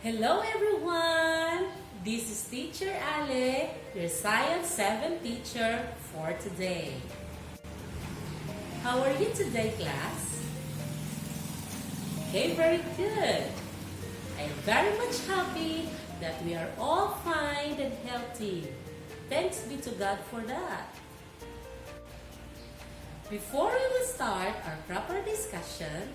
Hello everyone! This is Teacher Ale, your Science 7 teacher for today. How are you today, class? Okay, very good. I am very much happy that we are all fine and healthy. Thanks be to God for that. Before we will start our proper discussion,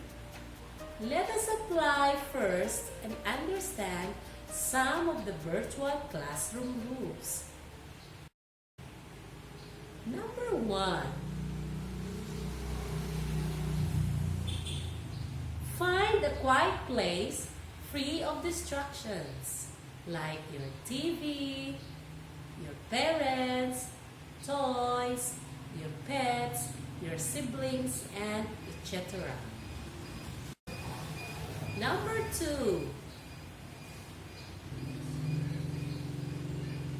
let us apply first and understand some of the virtual classroom rules. Number 1. Find a quiet place free of distractions like your TV, your parents, toys, your pets, your siblings, and etc. Number 2,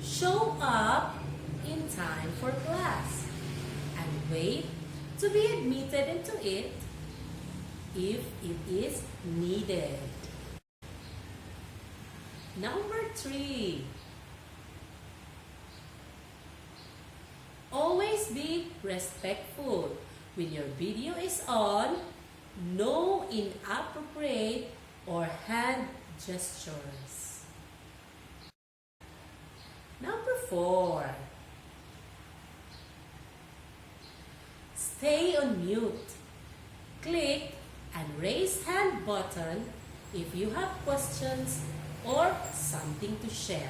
show up in time for class and wait to be admitted into it if it is needed. Number 3, always be respectful when your video is on. No inappropriate or hand gestures. Number 4, stay on mute. Click and raise hand button if you have questions or something to share.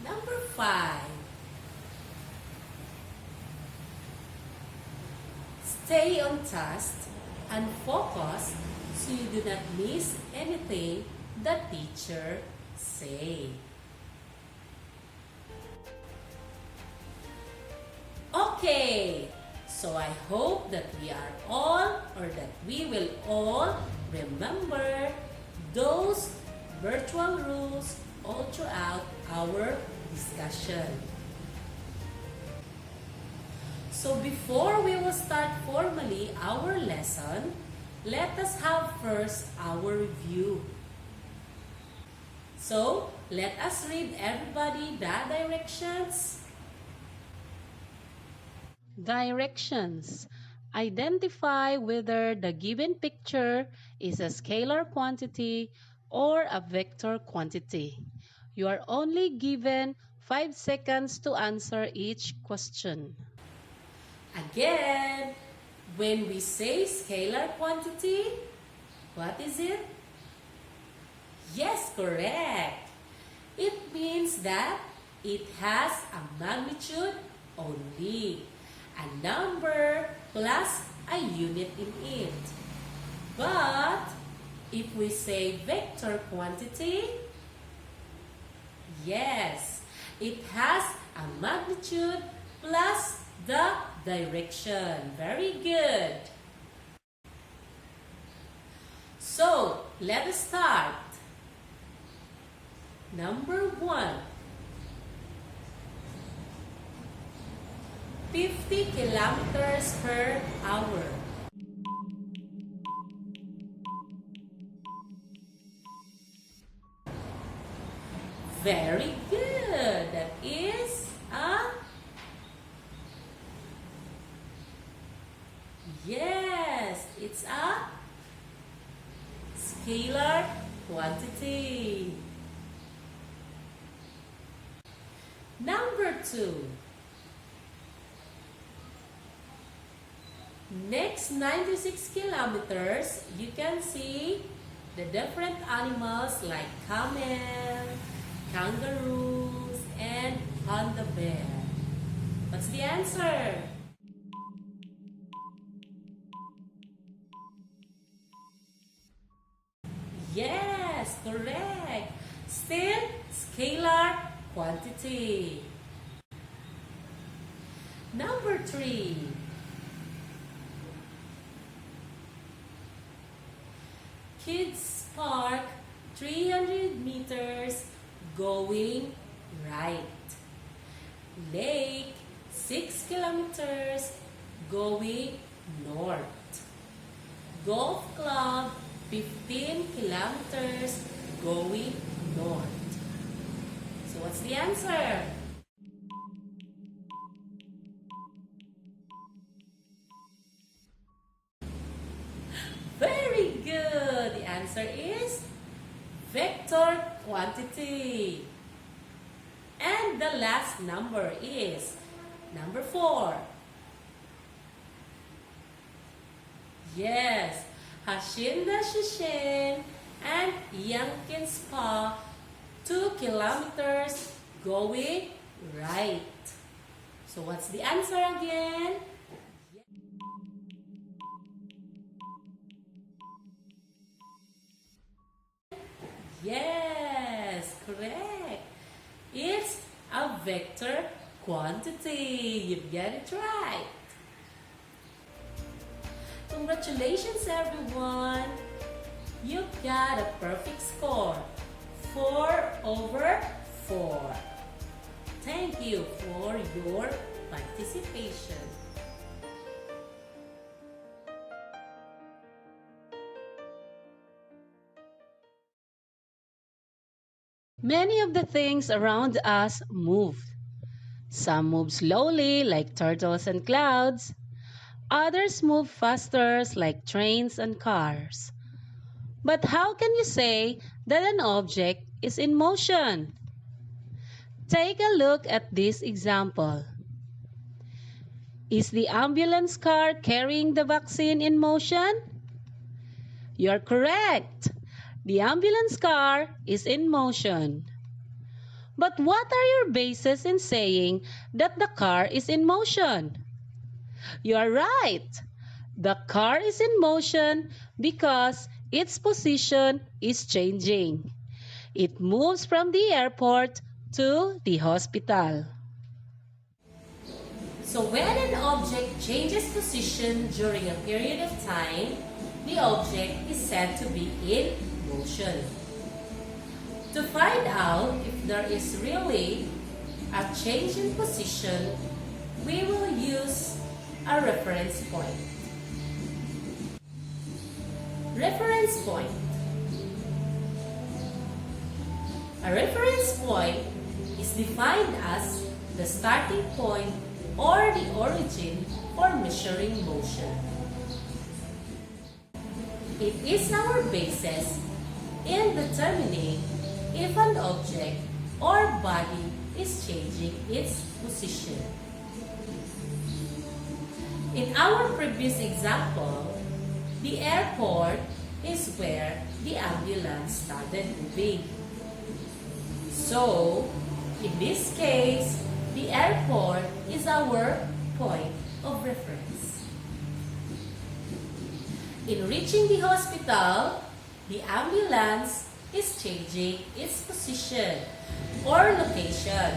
Number 5, stay on task and focus so you do not miss anything the teacher say. Okay, so I hope that we will all remember those virtual rules all throughout our discussion. So before we will start formally our lesson, let us have first our review. So, let us read everybody the directions. Directions. Identify whether the given picture is a scalar quantity or a vector quantity. You are only given 5 seconds to answer each question. Again, when we say scalar quantity, what is it? Yes, correct. It means that it has a magnitude only, a number plus a unit in it. But if we say vector quantity, yes, it has a magnitude plus the direction. Very good. So, let us start. Number 1. 50 kilometers per hour. Very good. That is a yes, it's a scalar quantity. Number 2. Next 96 kilometers, you can see the different animals like camel, kangaroos, and panda bear. What's the answer? Yes, correct. Still, scalar quantity. Number 3. Kids Park 300 meters going right. Lake 6 kilometers going north. Golf club 15 kilometers going north. So what's the answer? Very good. The answer is vector quantity. And the last number is number 4. Yes, Hacienda Chichen and Yankin Spa, 2 kilometers going right. So what's the answer again? Yes, correct. It's a vector quantity. You've got it right. Congratulations, everyone. You got a perfect score. 4/4. Thank you for your participation. Many of the things around us move. Some move slowly, like turtles and clouds. Others move faster, like trains and cars. But how can you say that an object is in motion? Take a look at this example. Is the ambulance car carrying the vaccine in motion? You're correct. The ambulance car is in motion. But what are your bases in saying that the car is in motion? You are right. The car is in motion because its position is changing. It moves from the airport to the hospital. So when an object changes position during a period of time, the object is said to be in motion. To find out if there is really a change in position, we will use a reference point. Reference point. A reference point is defined as the starting point or the origin for measuring motion. It is our basis in determining if an object or body is changing its position. In our previous example, the airport is where the ambulance started moving. So, in this case, the airport is our point of reference. In reaching the hospital, the ambulance is changing its position or location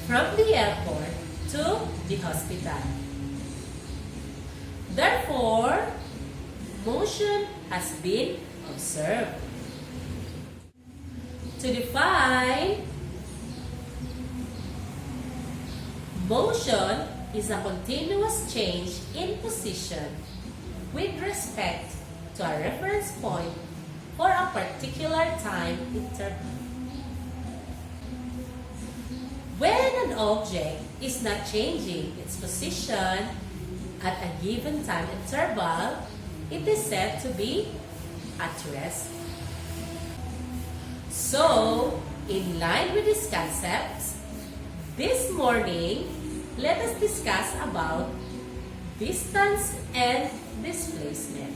from the airport to the hospital. Therefore, motion has been observed. To define, motion is a continuous change in position with respect to a reference point for a particular time interval. When an object is not changing its position at a given time interval, it is said to be at rest. So, in line with these concepts, this morning, let us discuss about distance and displacement.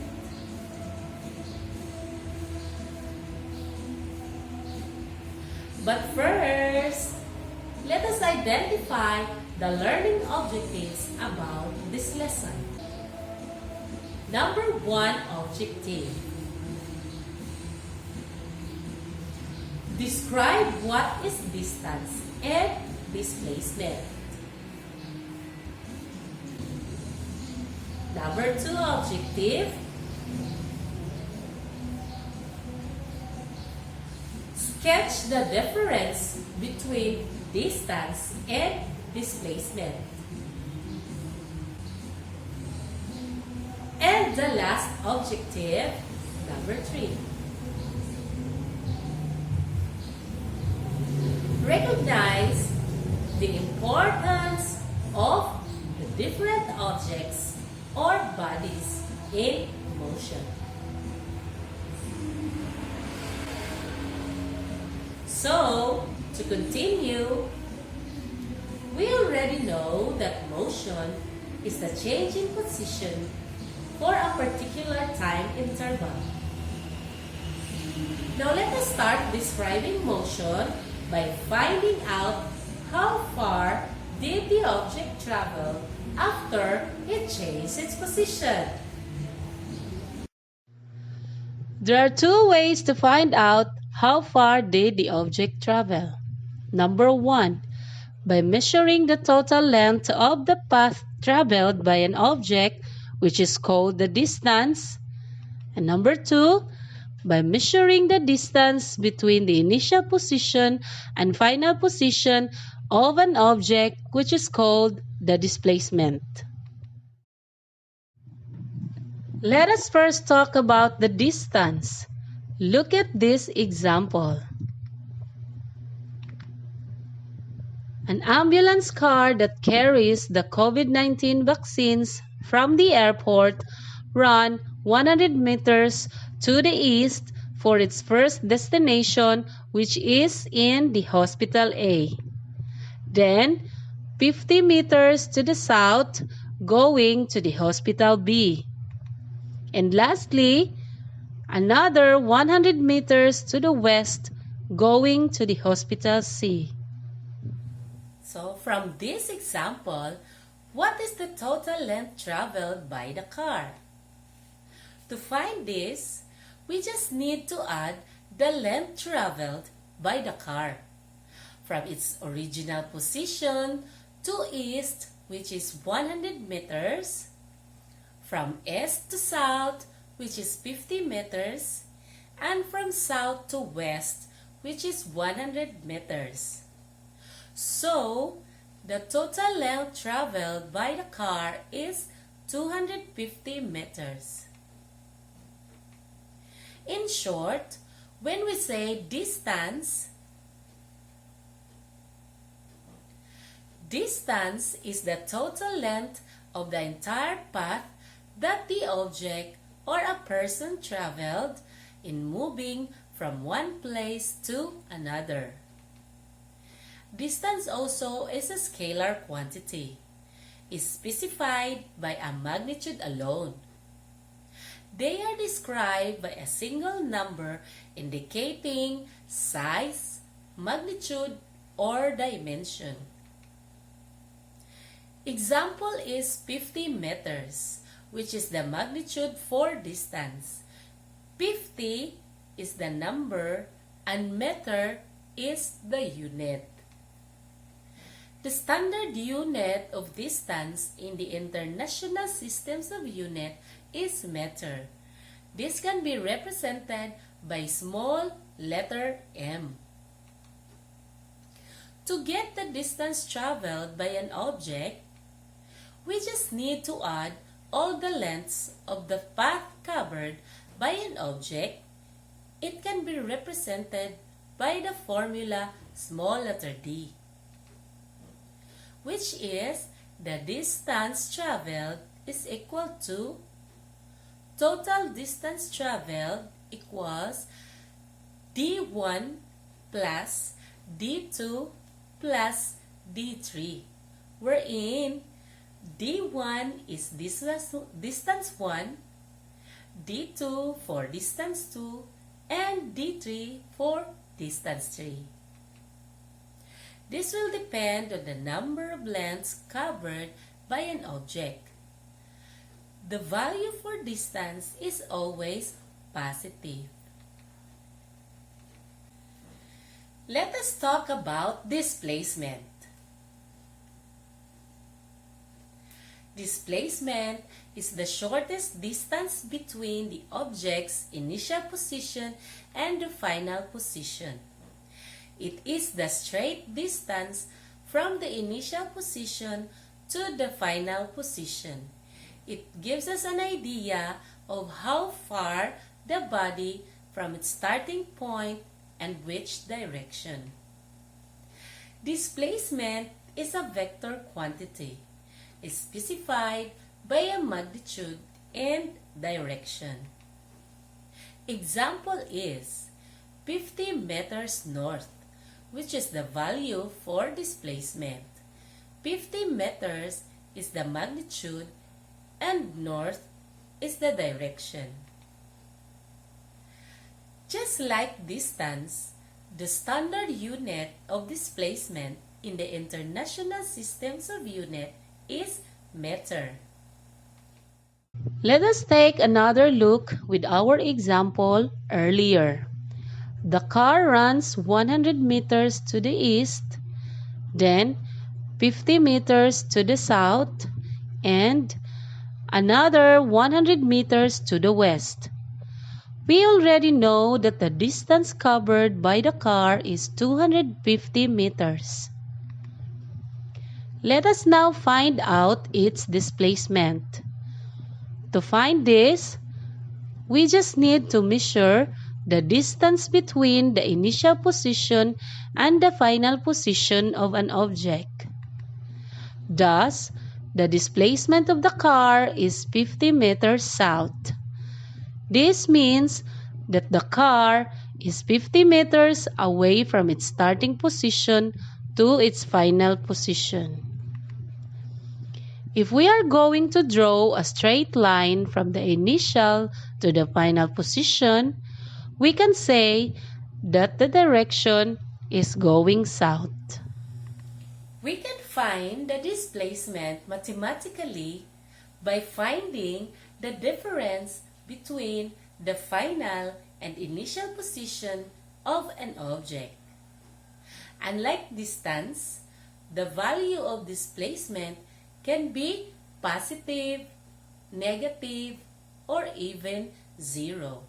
But first, let us identify the learning objectives about this lesson. Number 1 objective. Describe what is distance and displacement. Number 2 objective. Sketch the difference between distance and displacement. And the last objective, Number 3. Recognize the importance of the different objects or bodies in motion. So, to continue, we already know that motion is the change in position for a particular time interval. Now let us start describing motion by finding out how far did the object travel after it changed its position. There are two ways to find out how far did the object travel. Number 1, by measuring the total length of the path traveled by an object, which is called the distance. And number 2, by measuring the distance between the initial position and final position of an object, which is called the displacement. Let us first talk about the distance. Look at this example. An ambulance car that carries the COVID-19 vaccines from the airport ran 100 meters to the east for its first destination, which is in the Hospital A. Then, 50 meters to the south, going to the Hospital B. And lastly, another 100 meters to the west, going to the Hospital C. So, from this example, what is the total length traveled by the car? To find this, we just need to add the length traveled by the car from its original position to east, which is 100 meters, from east to south, which is 50 meters, and from south to west, which is 100 meters. So, the total length traveled by the car is 250 meters. In short, when we say distance, distance is the total length of the entire path that the object or a person traveled in moving from one place to another. Distance also is a scalar quantity, is specified by a magnitude alone. They are described by a single number indicating size, magnitude, or dimension. Example is 50 meters, which is the magnitude for distance. 50 is the number and meter is the unit. The standard unit of distance in the International Systems of Unit is meter. This can be represented by small letter m. To get the distance traveled by an object, we just need to add all the lengths of the path covered by an object. It can be represented by the formula small letter d, which is the distance traveled is equal to total distance traveled equals d1 plus d2 plus d3, wherein d1 is distance 1, d2 for distance 2, and d3 for distance 3. This will depend on the number of lengths covered by an object. The value for distance is always positive. Let us talk about displacement. Displacement is the shortest distance between the object's initial position and the final position. It is the straight distance from the initial position to the final position. It gives us an idea of how far the body from its starting point and which direction. Displacement is a vector quantity, specified by a magnitude and direction. Example is 50 meters north, which is the value for displacement. 50 meters is the magnitude and north is the direction. Just like distance, the standard unit of displacement in the International Systems of Unit is meter. Let us take another look with our example earlier. The car runs 100 meters to the east, then 50 meters to the south, and another 100 meters to the west. We already know that the distance covered by the car is 250 meters. Let us now find out its displacement. To find this, we just need to measure the distance between the initial position and the final position of an object. Thus, the displacement of the car is 50 meters south. This means that the car is 50 meters away from its starting position to its final position. If we are going to draw a straight line from the initial to the final position, we can say that the direction is going south. We can find the displacement mathematically by finding the difference between the final and initial position of an object. Unlike distance, the value of displacement can be positive, negative, or even zero.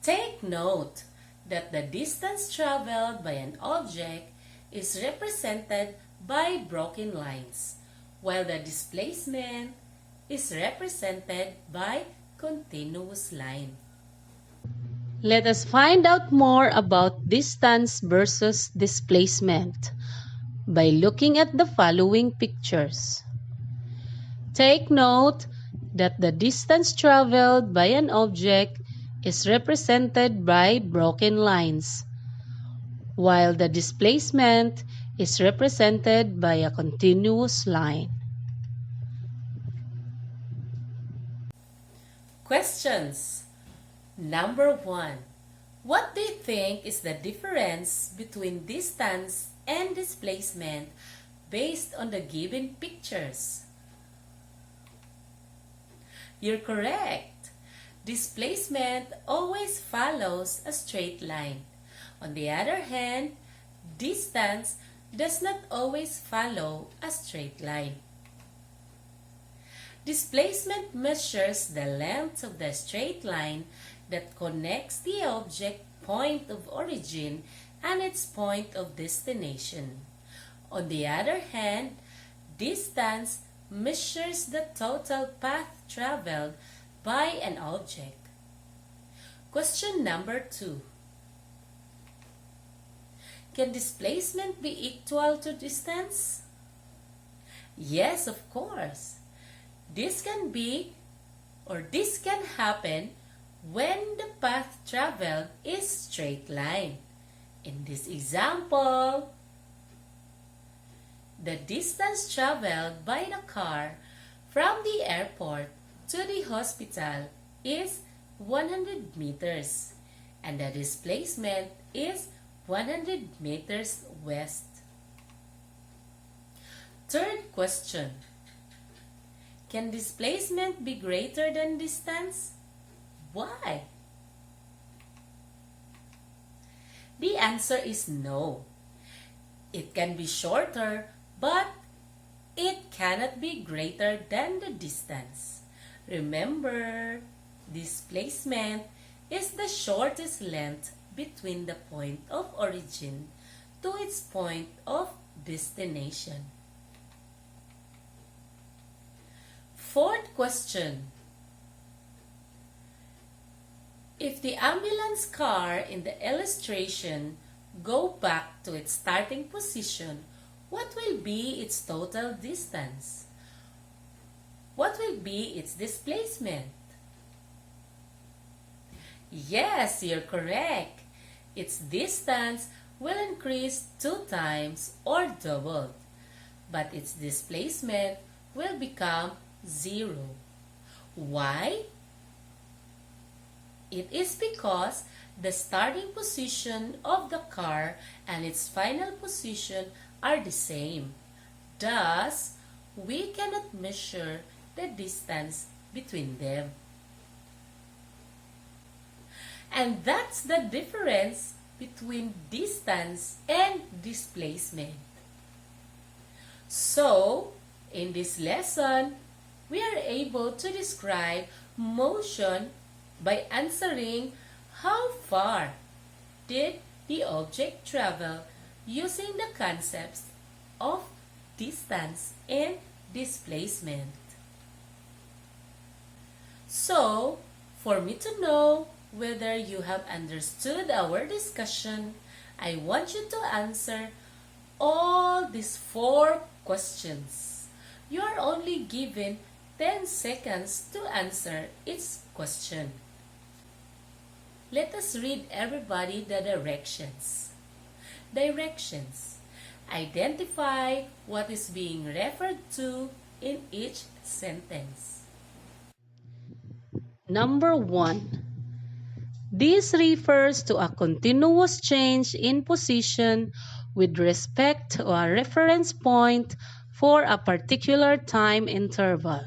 Take note that the distance traveled by an object is represented by broken lines, while the displacement is represented by continuous line. Let us find out more about distance versus displacement by looking at the following pictures. Take note that the distance traveled by an object is represented by broken lines, while the displacement is represented by a continuous line. Questions. Number 1. What do you think is the difference between distance and displacement based on the given pictures? You're correct. Displacement always follows a straight line. On the other hand, distance does not always follow a straight line. Displacement measures the length of the straight line that connects the object point of origin and its point of destination. On the other hand, distance measures the total path traveled by an object. Question number 2. Can displacement be equal to distance? Yes, of course. This can happen when the path traveled is straight line. In this example, the distance traveled by the car from the airport to the hospital is 100 meters and the displacement is 100 meters west. Third question. Can displacement be greater than distance? Why? The answer is no. It can be shorter, but it cannot be greater than the distance. Remember, displacement is the shortest length between the point of origin to its point of destination. fourth question. If the ambulance car in the illustration go back to its starting position, what will be its total distance? What will be its displacement? Yes, you're correct. Its distance will increase 2 times or doubled, but its displacement will become 0. Why? It is because the starting position of the car and its final position are the same. Thus, we cannot measure the distance between them. And that's the difference between distance and displacement. So, in this lesson, we are able to describe motion by answering how far did the object travel using the concepts of distance and displacement. So, for me to know whether you have understood our discussion, I want you to answer all these 4 questions. You are only given 10 seconds to answer each question. Let us read everybody the directions. Directions. Identify what is being referred to in each sentence. Number 1. This refers to a continuous change in position with respect to a reference point for a particular time interval.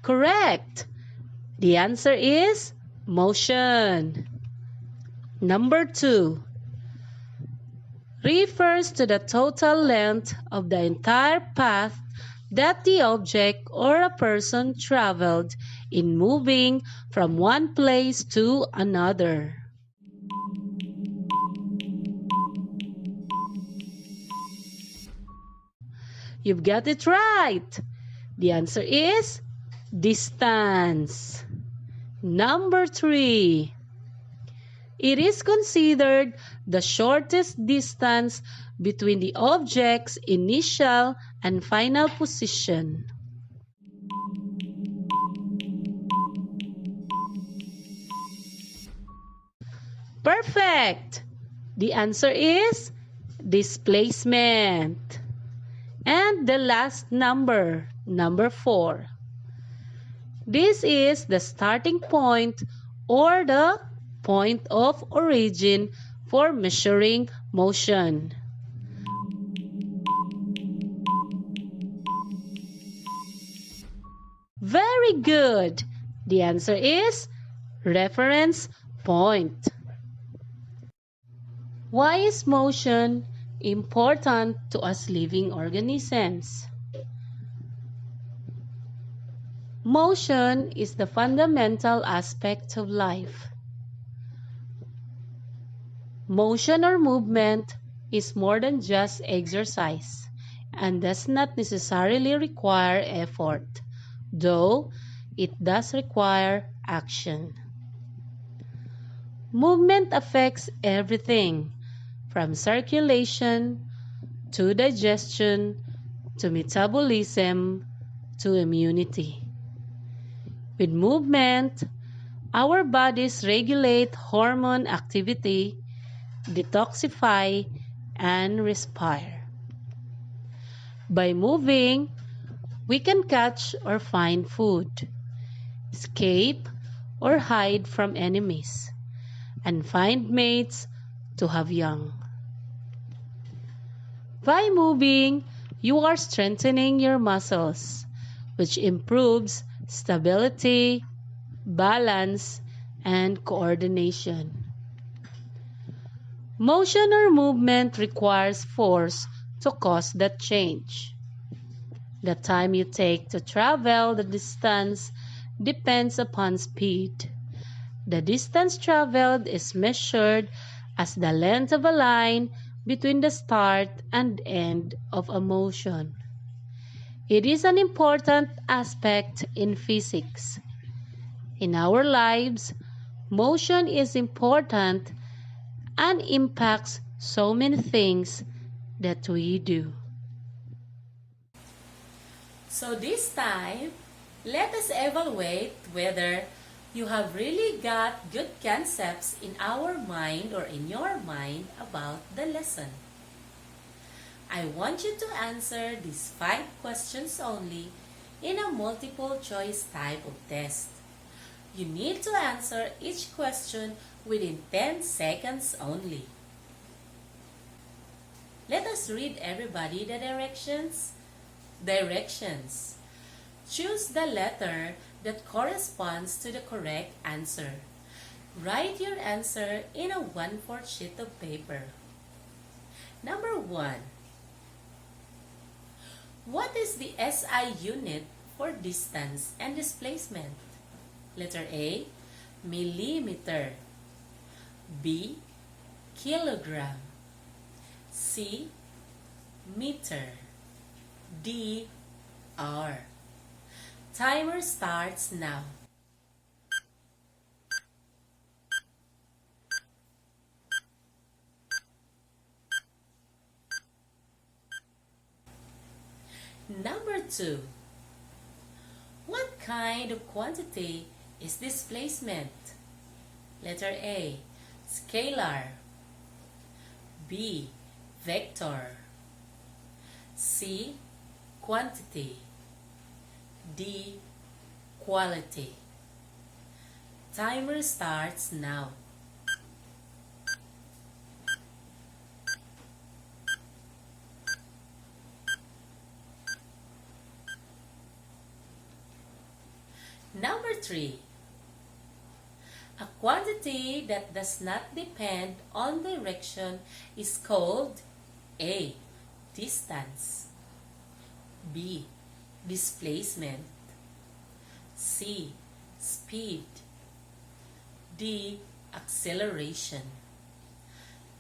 Correct. The answer is motion. Number 2. Refers to the total length of the entire path that the object or a person traveled in moving from one place to another. You've got it right. The answer is distance. Number 3. It is considered the shortest distance between the object's initial and final position. Perfect! The answer is displacement. And the last number, number 4. This is the starting point or the point of origin for measuring motion. Very good. The answer is reference point. Why is motion important to us living organisms? Motion is the fundamental aspect of life. Motion or movement is more than just exercise and does not necessarily require effort, though it does require action. Movement affects everything from circulation to digestion to metabolism to immunity. With movement, our bodies regulate hormone activity, detoxify, and respire. By moving, we can catch or find food, escape or hide from enemies, and find mates to have young. By moving, you are strengthening your muscles, which improves stability, balance, and coordination. Motion or movement requires force to cause that change. The time you take to travel the distance depends upon speed. The distance traveled is measured as the length of a line between the start and end of a motion. It is an important aspect in physics. In our lives, motion is important and impacts so many things that we do. So this time, let us evaluate whether you have really got good concepts in our mind or in your mind about the lesson. I want you to answer these 5 questions only in a multiple choice type of test. You need to answer each question within 10 seconds only. Let us read everybody the directions. Directions. Choose the letter that corresponds to the correct answer. Write your answer in a 1/4 sheet of paper. Number 1. What is the SI unit for distance and displacement? Letter A, millimeter. B, kilogram. C, meter. D, hour. Timer starts now. Number 2. What kind of quantity is displacement? Letter A, scalar. B, vector. C, quantity. D, quality. Timer starts now. Number 3. A quantity that does not depend on direction is called A, distance. B, displacement. C, speed. D, acceleration.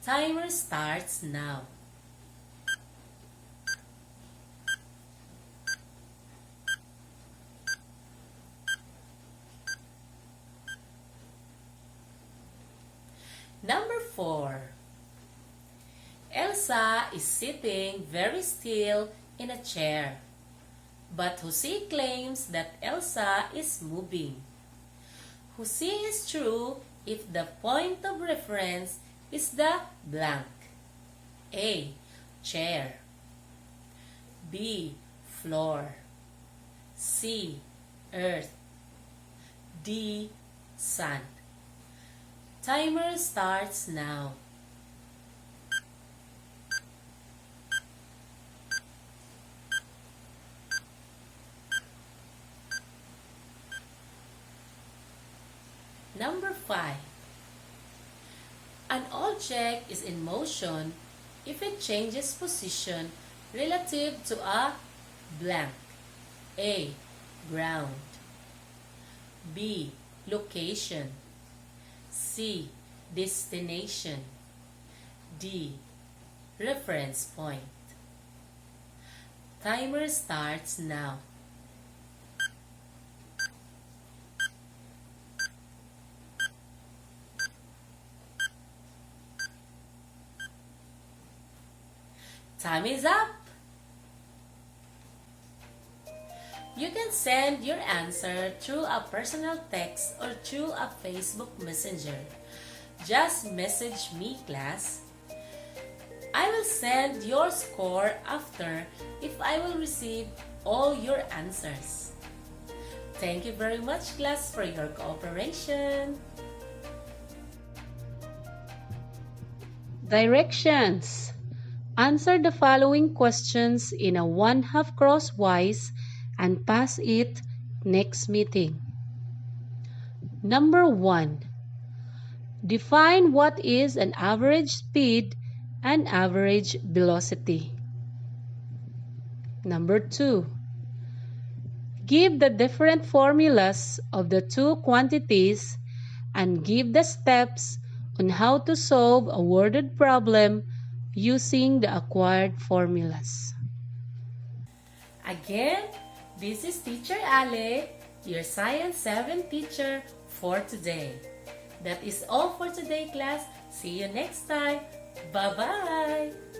Timer starts now. Number 4. Elsa is sitting very still in a chair, but Jose claims that Elsa is moving. Jose is true if the point of reference is the blank. A, chair. B, floor. C, earth. D, sun. Timer starts now. Number 5. An object is in motion if it changes position relative to a blank. A, ground. B, location. C, destination. D, reference point. Timer starts now. Time is up! You can send your answer through a personal text or through a Facebook Messenger. Just message me, class. I will send your score after if I will receive all your answers. Thank you very much, class, for your cooperation. Directions. Answer the following questions in a 1/2 crosswise and pass it next meeting. Number 1. Define what is an average speed and average velocity. Number 2. Give the different formulas of the two quantities and give the steps on how to solve a worded problem using the acquired formulas. Again, this is Teacher Ale, your Science 7 teacher for today. That is all for today, class. See you next time. Bye-bye!